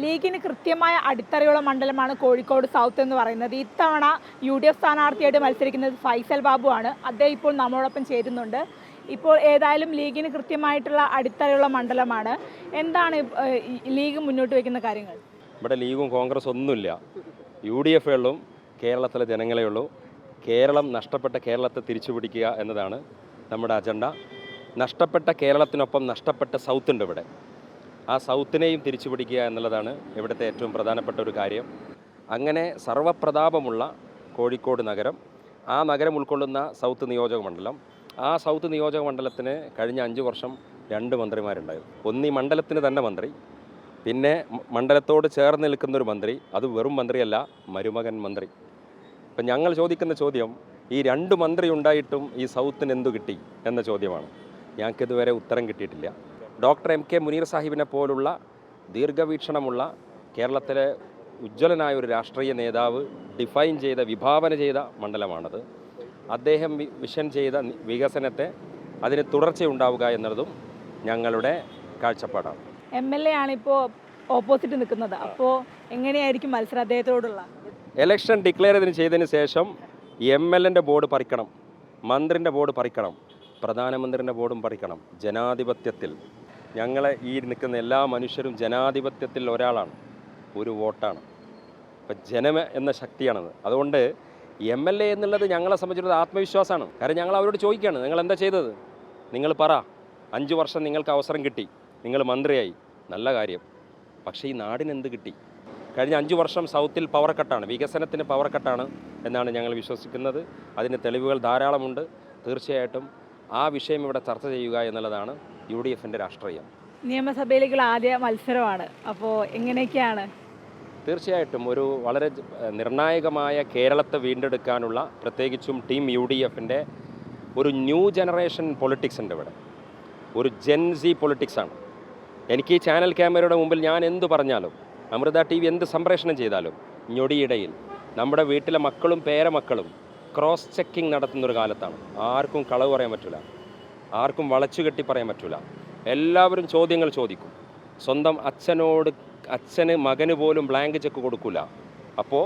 ലീഗിന് കൃത്യമായ അടിത്തറയുള്ള മണ്ഡലമാണ് കോഴിക്കോട് സൗത്ത് എന്ന് പറയുന്നത്. ഇത്തവണ UDF സ്ഥാനാർത്ഥിയായിട്ട് മത്സരിക്കുന്നത് ഫൈസൽ ബാബു ആണ്. അദ്ദേഹം ഇപ്പോൾ നമ്മളോടൊപ്പം ചേരുന്നുണ്ട്. ഇപ്പോൾ ഏതായാലും ലീഗിന് കൃത്യമായിട്ടുള്ള അടിത്തറയുള്ള മണ്ഡലമാണ്. എന്താണ് ലീഗ് മുന്നോട്ട് വയ്ക്കുന്ന കാര്യങ്ങൾ? ഇവിടെ ലീഗും കോൺഗ്രസ് ഒന്നുമില്ല. UDF ഉള്ളൂ, കേരളത്തിലെ ജനങ്ങളെ ഉള്ളൂ. കേരളം നഷ്ടപ്പെട്ട കേരളത്തെ തിരിച്ചു പിടിക്കുക എന്നതാണ് നമ്മുടെ അജണ്ട. നഷ്ടപ്പെട്ട കേരളത്തിനൊപ്പം നഷ്ടപ്പെട്ട സൗത്ത് ഉണ്ട് ഇവിടെ. ആ സൗത്തിനെയും തിരിച്ചു പിടിക്കുക എന്നുള്ളതാണ് ഇവിടുത്തെ ഏറ്റവും പ്രധാനപ്പെട്ട ഒരു കാര്യം. അങ്ങനെ സർവപ്രതാപമുള്ള കോഴിക്കോട് നഗരം, ആ നഗരം ഉൾക്കൊള്ളുന്ന സൗത്ത് നിയോജക മണ്ഡലം, ആ സൗത്ത് നിയോജക മണ്ഡലത്തിന് കഴിഞ്ഞ 5 വർഷം 2 മന്ത്രിമാരുണ്ടായിരുന്നു. ഒന്ന് ഈ മണ്ഡലത്തിന് തന്നെ മന്ത്രി, പിന്നെ മണ്ഡലത്തോട് ചേർന്ന് നിൽക്കുന്നൊരു മന്ത്രി, അത് വെറും മന്ത്രിയല്ല, മരുമകൻ മന്ത്രി. ഇപ്പം ഞങ്ങൾ ചോദിക്കുന്ന ചോദ്യം, ഈ 2 മന്ത്രി ഉണ്ടായിട്ടും ഈ സൗത്തിന് എന്തു കിട്ടി എന്ന ചോദ്യമാണ്. ഞങ്ങൾക്കിതുവരെ ഉത്തരം കിട്ടിയിട്ടില്ല. ഡോക്ടർ MK മുനീർ സാഹിബിനെ പോലുള്ള ദീർഘവീക്ഷണമുള്ള കേരളത്തിലെ ഉജ്ജ്വലനായ ഒരു രാഷ്ട്രീയ നേതാവ് ഡിഫൈൻ ചെയ്ത, വിഭാവന ചെയ്ത മണ്ഡലമാണത്. അദ്ദേഹം വിഷൻ ചെയ്ത വികസനത്തെ അതിന് തുടർച്ചയുണ്ടാവുക എന്നതും ഞങ്ങളുടെ കാഴ്ചപ്പാടാണ്. MLA ആണിപ്പോൾ ഓപ്പോസിറ്റ് നിൽക്കുന്നത്. അപ്പോൾ എങ്ങനെയായിരിക്കും മത്സരം അദ്ദേഹത്തോടുള്ള? ഇലക്ഷൻ ഡിക്ലെയർ ചെയ്തതിന് ശേഷം MLA ബോർഡ് പറിക്കണം, മന്ത്രിൻ്റെ ബോർഡ് പറിക്കണം, പ്രധാനമന്ത്രിൻ്റെ ബോർഡും പറിക്കണം. ജനാധിപത്യത്തിൽ ഞങ്ങളെ ഈ നിൽക്കുന്ന എല്ലാ മനുഷ്യരും ജനാധിപത്യത്തിൽ ഒരാളാണ്, ഒരു വോട്ടാണ്. ഇപ്പം ജനം എന്ന ശക്തിയാണത്. അതുകൊണ്ട് MLA എന്നുള്ളത് ഞങ്ങളെ സംബന്ധിച്ചിടത്തോളം ആത്മവിശ്വാസമാണ്. കാരണം ഞങ്ങൾ അവരോട് ചോദിക്കുകയാണ്, നിങ്ങൾ എന്താ ചെയ്തത്? നിങ്ങൾ പറ. 5 വർഷം നിങ്ങൾക്ക് അവസരം കിട്ടി, നിങ്ങൾ മന്ത്രിയായി, നല്ല കാര്യം. പക്ഷേ ഈ നാടിന് എന്ത് കിട്ടി? കഴിഞ്ഞ 5 വർഷം സൗത്തിൽ പവർ കട്ടാണ്, വികസനത്തിന് പവർ കട്ടാണ് എന്നാണ് ഞങ്ങൾ വിശ്വസിക്കുന്നത്. അതിന് തെളിവുകൾ ധാരാളമുണ്ട്. തീർച്ചയായിട്ടും ആ വിഷയം ഇവിടെ ചർച്ച ചെയ്യുക എന്നുള്ളതാണ് UDFൻ്റെ രാഷ്ട്രീയം. നിയമസഭയിലേക്കുള്ള ആദ്യ മത്സരമാണ്. അപ്പോൾ എങ്ങനെയൊക്കെയാണ്? തീർച്ചയായിട്ടും ഒരു വളരെ നിർണായകമായ കേരളത്തെ വീണ്ടെടുക്കാനുള്ള, പ്രത്യേകിച്ചും ടീം UDFൻ്റെ ഒരു ന്യൂ ജനറേഷൻ പൊളിറ്റിക്സ് ഉണ്ട് ഇവിടെ. ഒരു ജെൻസി പൊളിറ്റിക്സാണ്. എനിക്ക് ഈ ചാനൽ ക്യാമറയുടെ മുമ്പിൽ ഞാൻ എന്തു പറഞ്ഞാലും, അമൃത TV എന്ത് സംപ്രേഷണം ചെയ്താലും, ഞൊടിയിടയിൽ നമ്മുടെ വീട്ടിലെ മക്കളും പേരമക്കളും ക്രോസ് ചെക്കിംഗ് നടത്തുന്നൊരു കാലത്താണ്. ആർക്കും കളവ് പറയാൻ പറ്റില്ല, ആർക്കും വളച്ചുകെട്ടി പറയാൻ പറ്റില്ല. എല്ലാവരും ചോദ്യങ്ങൾ ചോദിക്കും. സ്വന്തം അച്ഛന് മകന് പോലും ബ്ലാങ്ക് ചെക്ക് കൊടുക്കില്ല. അപ്പോൾ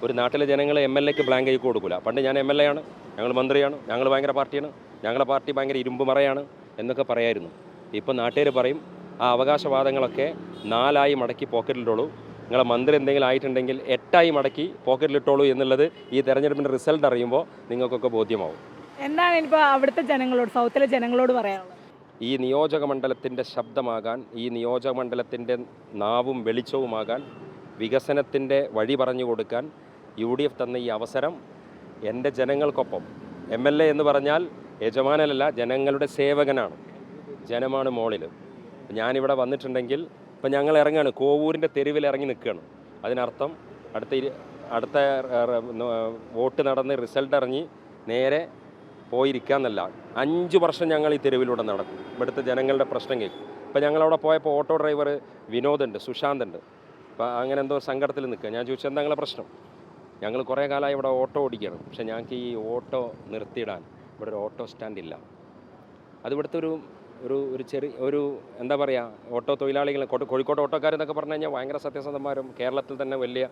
ഒരു നാട്ടിലെ ജനങ്ങൾ MLAക്ക് ബ്ലാങ്ക് ചെക്ക് കൊടുക്കില്ല. പണ്ട് ഞാൻ MLA ആണ്, ഞങ്ങൾ മന്ത്രിയാണ്, ഞങ്ങൾ ഭയങ്കര പാർട്ടിയാണ്, ഞങ്ങളുടെ പാർട്ടി ഭയങ്കര ഇരുമ്പ് മറയാണ് എന്നൊക്കെ പറയായിരുന്നു. ഇപ്പോൾ നാട്ടുകാർ പറയും, ആ അവകാശവാദങ്ങളൊക്കെ 4 മടക്കി പോക്കറ്റിലിട്ടോളൂ, നിങ്ങളെ മന്ത്രി എന്തെങ്കിലും ആയിട്ടുണ്ടെങ്കിൽ 8 മടക്കി പോക്കറ്റിലിട്ടോളൂ എന്നുള്ളത് ഈ തെരഞ്ഞെടുപ്പിൻ്റെ റിസൾട്ട് അറിയുമ്പോൾ നിങ്ങൾക്കൊക്കെ ബോധ്യമാവും. എന്താണ് ഇപ്പോൾ അവിടുത്തെ ജനങ്ങളോട്, സൗത്തിലെ ജനങ്ങളോട് പറയാനുള്ളത്? ഈ നിയോജക മണ്ഡലത്തിൻ്റെ ശബ്ദമാകാൻ, ഈ നിയോജക മണ്ഡലത്തിൻ്റെ നാവും വെളിച്ചവുമാകാൻ, വികസനത്തിൻ്റെ വഴി പറഞ്ഞു കൊടുക്കാൻ UDF തന്ന ഈ അവസരം എൻ്റെ ജനങ്ങൾക്കൊപ്പം, MLA എന്ന് പറഞ്ഞാൽ യജമാനനല്ല, ജനങ്ങളുടെ സേവകനാണ്. ജനമാണ് മോളിൽ. ഞാനിവിടെ വന്നിട്ടുണ്ടെങ്കിൽ ഇപ്പം ഞങ്ങൾ ഇറങ്ങുകയാണ്, കോവൂരിൻ്റെ തെരുവിൽ ഇറങ്ങി നിൽക്കുകയാണ്. അതിനർത്ഥം അടുത്ത വോട്ട് നടന്ന് റിസൾട്ട് ഇറങ്ങി നേരെ പോയിരിക്കാമെന്നല്ല. 5 വർഷം ഞങ്ങൾ ഈ തെരുവിലൂടെ നടക്കും, ഇവിടുത്തെ ജനങ്ങളുടെ പ്രശ്നം കേൾക്കും. ഇപ്പം ഞങ്ങളവിടെ പോയപ്പോൾ ഓട്ടോ ഡ്രൈവർ വിനോദുണ്ട്, സുശാന്തുണ്ട്. അപ്പം അങ്ങനെ എന്തോ സങ്കടത്തിൽ നിൽക്കുക. ഞാൻ ചോദിച്ചാൽ എന്താ നിങ്ങളെ പ്രശ്നം? ഞങ്ങൾ കുറേ കാലമായി ഇവിടെ ഓട്ടോ ഓടിക്കുകയാണ്, പക്ഷേ ഞങ്ങൾക്ക് ഈ ഓട്ടോ നിർത്തിയിടാൻ ഇവിടെ ഒരു ഓട്ടോ സ്റ്റാൻഡ് ഇല്ല. അത് ഇവിടുത്തെ ഒരു ചെറിയ എന്താ പറയുക, ഓട്ടോ തൊഴിലാളികൾ, കോഴിക്കോട് ഓട്ടോക്കാരെന്നൊക്കെ പറഞ്ഞു കഴിഞ്ഞാൽ ഭയങ്കര സത്യസന്ധന്മാരും കേരളത്തിൽ തന്നെ വലിയ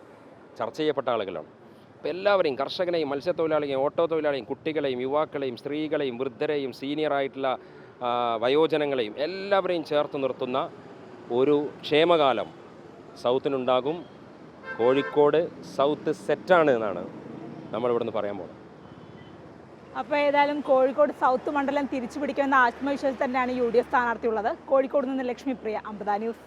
ചർച്ച ചെയ്യപ്പെട്ട ആളുകളാണ്. അപ്പോൾ എല്ലാവരെയും, കർഷകനെയും മത്സ്യത്തൊഴിലാളിയെയും ഓട്ടോ തൊഴിലാളിയെയും കുട്ടികളെയും യുവാക്കളെയും സ്ത്രീകളെയും വൃദ്ധരെയും സീനിയറായിട്ടുള്ള വയോജനങ്ങളെയും എല്ലാവരെയും ചേർത്ത് നിർത്തുന്ന ഒരു ക്ഷേമകാലം സൗത്തിനുണ്ടാകും. കോഴിക്കോട് സൗത്ത് സെറ്റാണ് എന്നാണ് നമ്മളിവിടുന്ന് പറയാൻ പോകുന്നത്. അപ്പോൾ ഏതായാലും കോഴിക്കോട് സൗത്ത് മണ്ഡലം തിരിച്ചു പിടിക്കുമെന്ന ആത്മവിശ്വാസം തന്നെയാണ് UDF സ്ഥാനാർത്ഥി ഉള്ളത്. കോഴിക്കോട് നിന്ന് ലക്ഷ്മി പ്രിയ, അമൃത ന്യൂസ്.